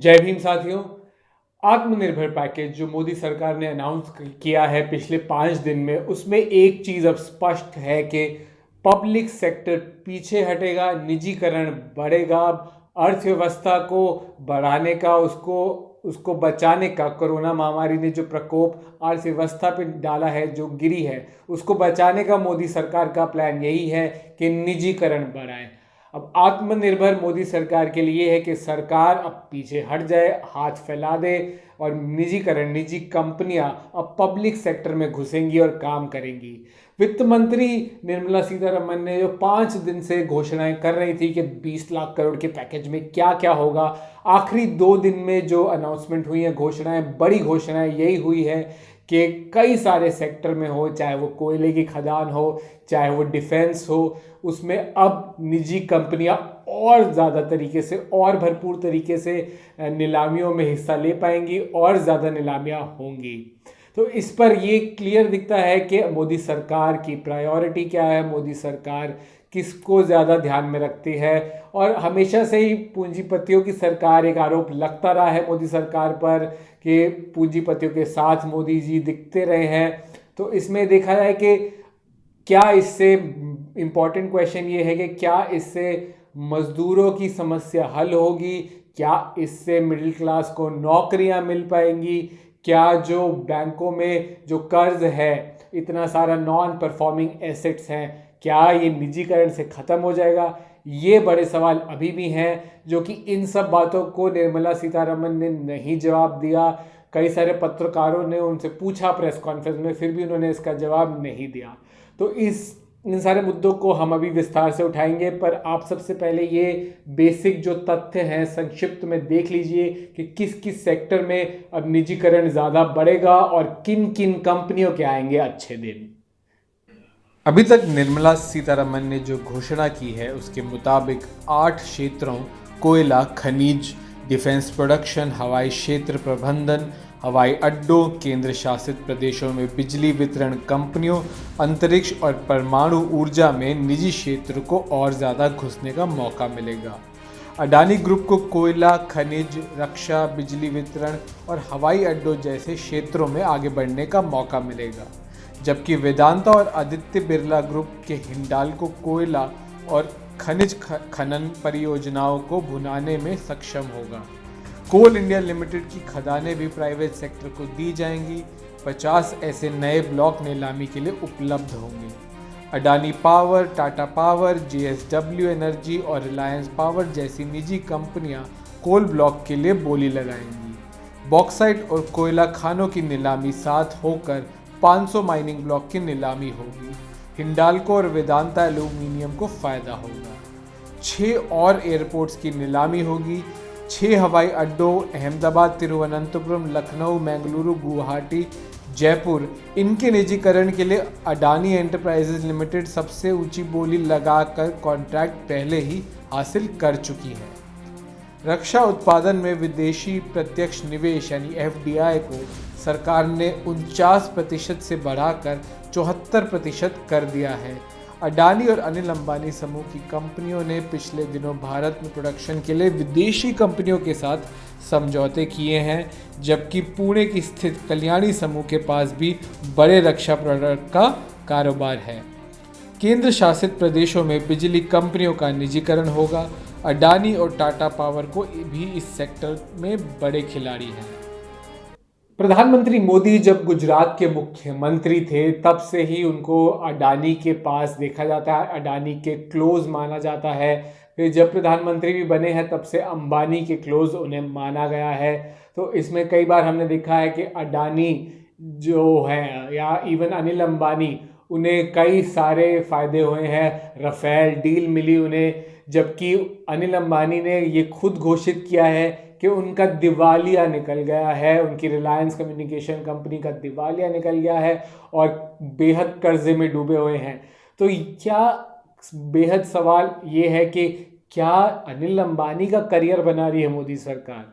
जय भीम साथियों। आत्मनिर्भर पैकेज जो मोदी सरकार ने अनाउंस किया है पिछले 5 दिन में, उसमें एक चीज अब स्पष्ट है कि पब्लिक सेक्टर पीछे हटेगा, निजीकरण बढ़ेगा, अर्थव्यवस्था को बढ़ाने का, उसको उसको बचाने का। कोरोना महामारी ने जो प्रकोप अर्थव्यवस्था पे डाला है, जो गिरी है, उसको बचाने का मोदी सरकार का प्लान यही है कि निजीकरण बढ़ाए। अब आत्मनिर्भर मोदी सरकार के लिए है कि सरकार अब पीछे हट जाए, हाथ फैला दे और निजीकरण, निजी कंपनियां अब पब्लिक सेक्टर में घुसेंगी और काम करेंगी। वित्त मंत्री निर्मला सीतारमण ने जो 5 दिन से घोषणाएं कर रही थी कि 20 लाख करोड़ के पैकेज में क्या क्या होगा, आखिरी 2 दिन में जो अनाउंसमेंट हुई है, घोषणाएं, बड़ी घोषणाएं यही हुई है कि कई सारे सेक्टर में हो, चाहे वो कोयले की खदान हो, चाहे वो डिफेंस हो, उसमें अब निजी कंपनियां और ज़्यादा तरीके से और भरपूर तरीके से नीलामियों में हिस्सा ले पाएंगी और ज़्यादा नीलामियां होंगी। तो इस पर ये क्लियर दिखता है कि मोदी सरकार की प्रायोरिटी क्या है, मोदी सरकार किसको ज़्यादा ध्यान में रखती है। और हमेशा से ही पूंजीपतियों की सरकार, एक आरोप लगता रहा है मोदी सरकार पर कि पूंजीपतियों के साथ मोदी जी दिखते रहे हैं। तो इसमें देखा जाए कि क्या इससे इम्पॉर्टेंट क्वेश्चन ये है कि क्या इससे मजदूरों की समस्या हल होगी, क्या इससे मिडिल क्लास को नौकरियां मिल पाएंगी, क्या जो बैंकों में जो कर्ज है, इतना सारा नॉन परफॉर्मिंग एसेट्स हैं, क्या ये निजीकरण से ख़त्म हो जाएगा। ये बड़े सवाल अभी भी हैं, जो कि इन सब बातों को निर्मला सीतारमण ने नहीं जवाब दिया। कई सारे पत्रकारों ने उनसे पूछा प्रेस कॉन्फ्रेंस में, फिर भी उन्होंने इसका जवाब नहीं दिया। तो इन सारे मुद्दों को हम अभी विस्तार से उठाएंगे, पर आप सबसे पहले ये बेसिक जो तथ्य हैं संक्षिप्त में देख लीजिए कि किस किस सेक्टर में अब निजीकरण ज़्यादा बढ़ेगा और किन किन कंपनियों के आएंगे अच्छे दिन। अभी तक निर्मला सीतारमण ने जो घोषणा की है उसके मुताबिक 8 क्षेत्रों, कोयला, खनिज, डिफेंस प्रोडक्शन, हवाई क्षेत्र प्रबंधन, हवाई अड्डों, केंद्र शासित प्रदेशों में बिजली वितरण कंपनियों, अंतरिक्ष और परमाणु ऊर्जा में निजी क्षेत्र को और ज़्यादा घुसने का मौका मिलेगा। अडानी ग्रुप को कोयला, खनिज, रक्षा, बिजली वितरण और हवाई अड्डों जैसे क्षेत्रों में आगे बढ़ने का मौका मिलेगा, जबकि वेदांता और आदित्य बिरला ग्रुप के हिंडाल्को कोयला और खनिज खनन परियोजनाओं को भुनाने में सक्षम होगा। कोल इंडिया लिमिटेड की खदानें भी प्राइवेट सेक्टर को दी जाएंगी। 50 ऐसे नए ब्लॉक नीलामी के लिए उपलब्ध होंगे। Adani power, Tata power, JSW energy और रिलायंस पावर जैसी निजी कंपनियां कोल ब्लॉक के लिए बोली लगाएंगी। बॉक्साइट और कोयला खानों की नीलामी साथ होकर 500 माइनिंग ब्लॉक की नीलामी होगी। हिंडाल्को और वेदांता एल्यूमिनियम को फायदा होगा। 6 और एयरपोर्ट्स की नीलामी होगी। 6 हवाई अड्डों, अहमदाबाद, तिरुवनंतपुरम, लखनऊ, बेंगलुरु, गुवाहाटी, जयपुर, इनके निजीकरण के लिए अडानी एंटरप्राइजेज लिमिटेड सबसे ऊंची बोली लगाकर कॉन्ट्रैक्ट पहले ही हासिल कर चुकी है। रक्षा उत्पादन में विदेशी प्रत्यक्ष निवेश यानी FDI को सरकार ने 49% से बढ़ाकर 74% कर दिया है। अडानी और अनिल अंबानी समूह की कंपनियों ने पिछले दिनों भारत में प्रोडक्शन के लिए विदेशी कंपनियों के साथ समझौते किए हैं, जबकि पुणे की स्थित कल्याणी समूह के पास भी बड़े रक्षा प्रोडक्ट का कारोबार है। केंद्र शासित प्रदेशों में बिजली कंपनियों का निजीकरण होगा। अडानी और टाटा पावर को भी इस सेक्टर में बड़े खिलाड़ी हैं। प्रधानमंत्री मोदी जब गुजरात के मुख्यमंत्री थे, तब से ही उनको अडानी के पास देखा जाता है, अडानी के क्लोज माना जाता है। फिर जब प्रधानमंत्री भी बने हैं, तब से अंबानी के क्लोज उन्हें माना गया है। तो इसमें कई बार हमने देखा है कि अडानी जो है या इवन अनिल अंबानी, उन्हें कई सारे फायदे हुए हैं। राफेल डील मिली उन्हें, जबकि अनिल अंबानी ने ये खुद घोषित किया है कि उनका दिवालिया निकल गया है, उनकी रिलायंस कम्युनिकेशन कंपनी का दिवालिया निकल गया है और बेहद कर्जे में डूबे हुए हैं। तो क्या बेहद सवाल ये है कि क्या अनिल अंबानी का करियर बना रही है मोदी सरकार?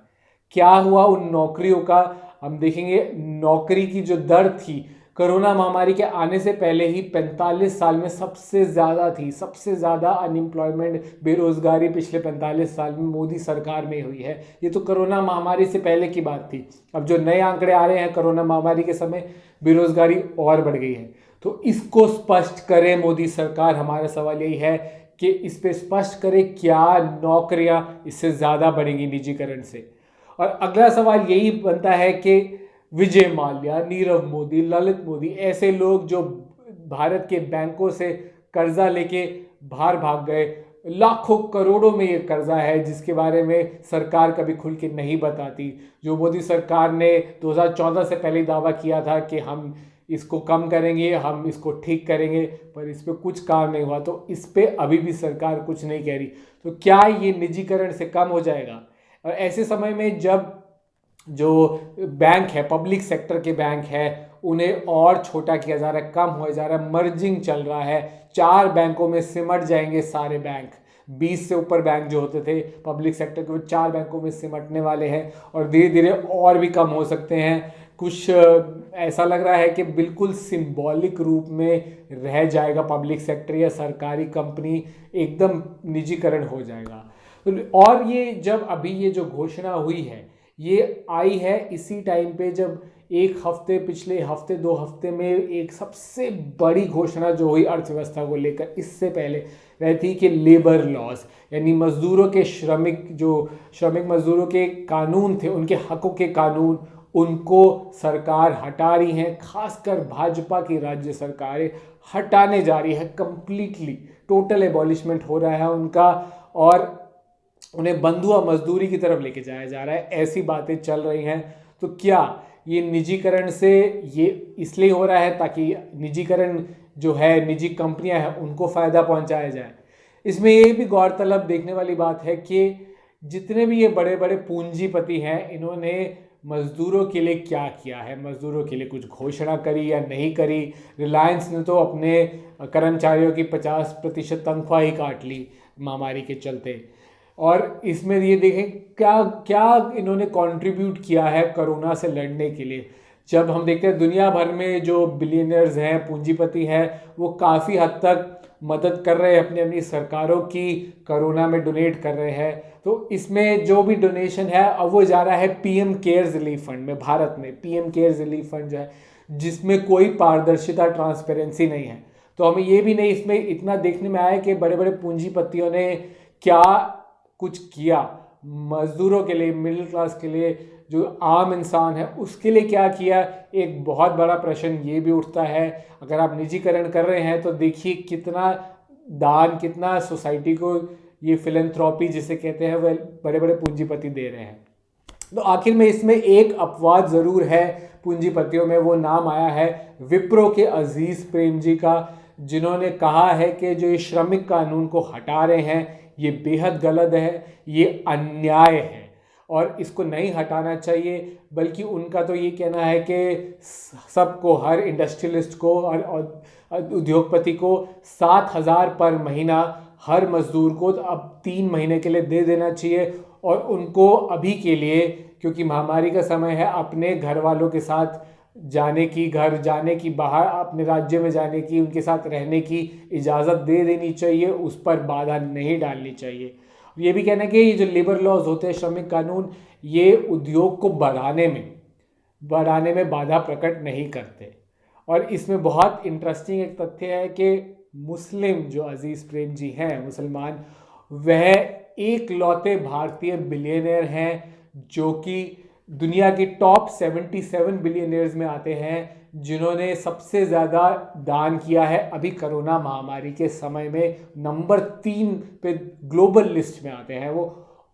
क्या हुआ उन नौकरियों का? हम देखेंगे नौकरी की जो दर थी, कोरोना महामारी के आने से पहले ही 45 साल में सबसे ज़्यादा थी, सबसे ज़्यादा अनएम्प्लॉयमेंट, बेरोज़गारी पिछले 45 साल में मोदी सरकार में हुई है। ये तो कोरोना महामारी से पहले की बात थी। अब जो नए आंकड़े आ रहे हैं कोरोना महामारी के समय, बेरोज़गारी और बढ़ गई है। तो इसको स्पष्ट करे मोदी सरकार। हमारा सवाल यही है कि इस पे स्पष्ट करे क्या नौकरियां इससे ज़्यादा बढ़ेंगी निजीकरण से। और अगला सवाल यही बनता है कि विजय माल्या, नीरव मोदी, ललित मोदी, ऐसे लोग जो भारत के बैंकों से कर्जा लेके बाहर भाग गए, लाखों करोड़ों में ये कर्जा है जिसके बारे में सरकार कभी खुल के नहीं बताती। जो मोदी सरकार ने 2014 से पहले दावा किया था कि हम इसको कम करेंगे, हम इसको ठीक करेंगे, पर इस पर कुछ काम नहीं हुआ। तो इस पर अभी भी सरकार कुछ नहीं कह रही। तो क्या ये निजीकरण से कम हो जाएगा? और ऐसे समय में जब जो बैंक है, पब्लिक सेक्टर के बैंक है, उन्हें और छोटा किया जा रहा है, कम हो जा रहा है, मर्जिंग चल रहा है, 4 बैंकों में सिमट जाएंगे सारे बैंक। 20 से ऊपर बैंक जो होते थे पब्लिक सेक्टर के, वो 4 बैंकों में सिमटने वाले हैं और धीरे धीरे और भी कम हो सकते हैं। कुछ ऐसा लग रहा है कि बिल्कुल सिंबॉलिक रूप में रह जाएगा पब्लिक सेक्टर या सरकारी कंपनी, एकदम निजीकरण हो जाएगा। और ये जब अभी ये जो घोषणा हुई है ये आई है इसी टाइम पे जब पिछले हफ्ते 2 हफ्ते में एक सबसे बड़ी घोषणा जो हुई अर्थव्यवस्था को लेकर, इससे पहले वह थी कि लेबर लॉस, यानी मजदूरों के श्रमिक मजदूरों के कानून थे, उनके हकों के कानून, उनको सरकार हटा रही है। खासकर भाजपा की राज्य सरकारें हटाने जा रही है, कंप्लीटली टोटल एबॉलिशमेंट हो रहा है उनका और उन्हें बंधुआ मजदूरी की तरफ लेके जाया जा रहा है। ऐसी बातें चल रही हैं। तो क्या ये निजीकरण से ये इसलिए हो रहा है ताकि निजीकरण जो है, निजी कंपनियां हैं, उनको फ़ायदा पहुंचाया जाए? इसमें ये भी गौरतलब देखने वाली बात है कि जितने भी ये बड़े बड़े पूंजीपति हैं, इन्होंने मज़दूरों के लिए क्या किया है, मज़दूरों के लिए कुछ घोषणा करी या नहीं करी। रिलायंस ने तो अपने कर्मचारियों की 50% तनख्वाह ही काट ली महामारी के चलते। और इसमें ये देखें क्या क्या इन्होंने कंट्रीब्यूट किया है कोरोना से लड़ने के लिए। जब हम देखते हैं दुनिया भर में जो बिलियनर्स हैं, पूंजीपति हैं, वो काफ़ी हद तक मदद कर रहे हैं अपनी अपनी सरकारों की, कोरोना में डोनेट कर रहे हैं। तो इसमें जो भी डोनेशन है अब वो जा रहा है पीएम केयर्स रिलीफ फंड में। भारत में पीएम केयर्स रिलीफ फंड जो है, जिसमें कोई पारदर्शिता, ट्रांसपेरेंसी नहीं है। तो हमें ये भी नहीं इसमें इतना देखने में आया कि बड़े बड़े पूंजीपतियों ने क्या कुछ किया मजदूरों के लिए, मिडिल क्लास के लिए, जो आम इंसान है उसके लिए क्या किया। एक बहुत बड़ा प्रश्न ये भी उठता है, अगर आप निजीकरण कर रहे हैं तो देखिए कितना दान, कितना सोसाइटी को ये फिलैंथ्रोपी जिसे कहते हैं वह बड़े बड़े पूंजीपति दे रहे हैं। तो आखिर में इसमें एक अपवाद ज़रूर है पूंजीपतियों में, वो नाम आया है विप्रो के अजीज प्रेम जी का, जिन्होंने कहा है कि जो ये श्रमिक कानून को हटा रहे हैं ये बेहद गलत है, ये अन्याय है और इसको नहीं हटाना चाहिए। बल्कि उनका तो ये कहना है कि सबको, हर इंडस्ट्रियलिस्ट को और उद्योगपति को 7,000 पर महीना हर मजदूर को अब 3 महीने के लिए दे देना चाहिए। और उनको अभी के लिए, क्योंकि महामारी का समय है, अपने घर वालों के साथ जाने की, घर जाने की, बाहर अपने राज्य में जाने की, उनके साथ रहने की इजाज़त दे देनी चाहिए, उस पर बाधा नहीं डालनी चाहिए। ये भी कहना है कि ये जो लेबर लॉज होते हैं, श्रमिक कानून, ये उद्योग को बढ़ाने में बाधा प्रकट नहीं करते। और इसमें बहुत इंटरेस्टिंग एक तथ्य है कि मुस्लिम जो अजीज़ प्रेम जी हैं, मुसलमान, वह एकलौते भारतीय बिलियनर हैं जो कि दुनिया की टॉप 77 बिलियनर्स में आते हैं, जिन्होंने सबसे ज़्यादा दान किया है। अभी कोरोना महामारी के समय में नंबर 3 पे ग्लोबल लिस्ट में आते हैं वो।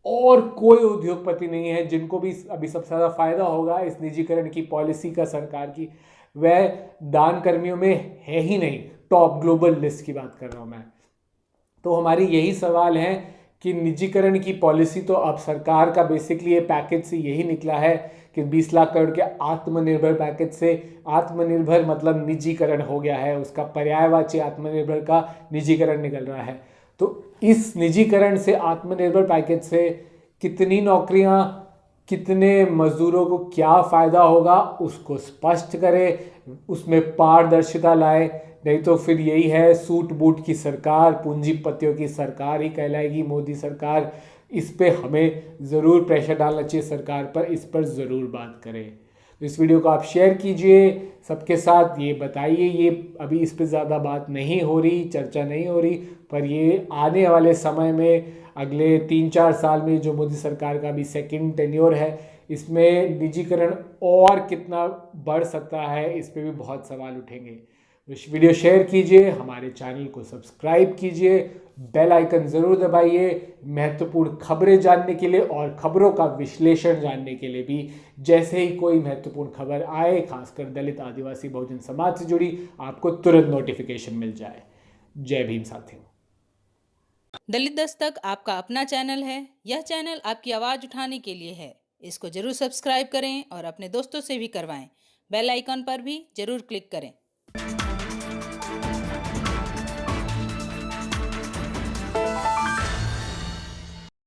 और कोई उद्योगपति नहीं है जिनको भी अभी सबसे ज़्यादा फ़ायदा होगा इस निजीकरण की पॉलिसी का, सरकार की, वह दान कर्मियों में है ही नहीं। टॉप ग्लोबल लिस्ट की बात कर रहा हूँ मैं। तो हमारी यही सवाल है कि निजीकरण की पॉलिसी तो अब सरकार का बेसिकली ये पैकेज से यही निकला है कि 20 लाख करोड़ के आत्मनिर्भर पैकेज से, आत्मनिर्भर मतलब निजीकरण हो गया है, उसका पर्यायवाची आत्मनिर्भर का निजीकरण निकल रहा है। तो इस निजीकरण से, आत्मनिर्भर पैकेज से कितनी नौकरियां कितने मजदूरों को क्या फ़ायदा होगा उसको स्पष्ट करे, उसमें पारदर्शिता लाए। नहीं तो फिर यही है, सूट बूट की सरकार, पूंजीपतियों की सरकार ही कहलाएगी मोदी सरकार। इस पे हमें ज़रूर प्रेशर डालना चाहिए सरकार पर, इस पर ज़रूर बात करें। तो इस वीडियो को आप शेयर कीजिए सबके साथ, ये बताइए, ये अभी इस पे ज़्यादा बात नहीं हो रही, चर्चा नहीं हो रही, पर ये आने वाले समय में अगले 3-4 साल में जो मोदी सरकार का भी सेकंड टेन्योर है, इसमें निजीकरण और कितना बढ़ सकता है, इस पे भी बहुत सवाल उठेंगे। इस वीडियो शेयर कीजिए, हमारे चैनल को सब्सक्राइब कीजिए, बेल आइकन ज़रूर दबाइए महत्वपूर्ण खबरें जानने के लिए और खबरों का विश्लेषण जानने के लिए भी। जैसे ही कोई महत्वपूर्ण खबर आए, खासकर दलित आदिवासी बहुजन समाज से जुड़ी, आपको तुरंत नोटिफिकेशन मिल जाए। जय भीम साथियों। दलित दस्तक आपका अपना चैनल है। यह चैनल आपकी आवाज़ उठाने के लिए है। इसको जरूर सब्सक्राइब करें और अपने दोस्तों से भी करवाएं। बेल आइकन पर भी जरूर क्लिक करें।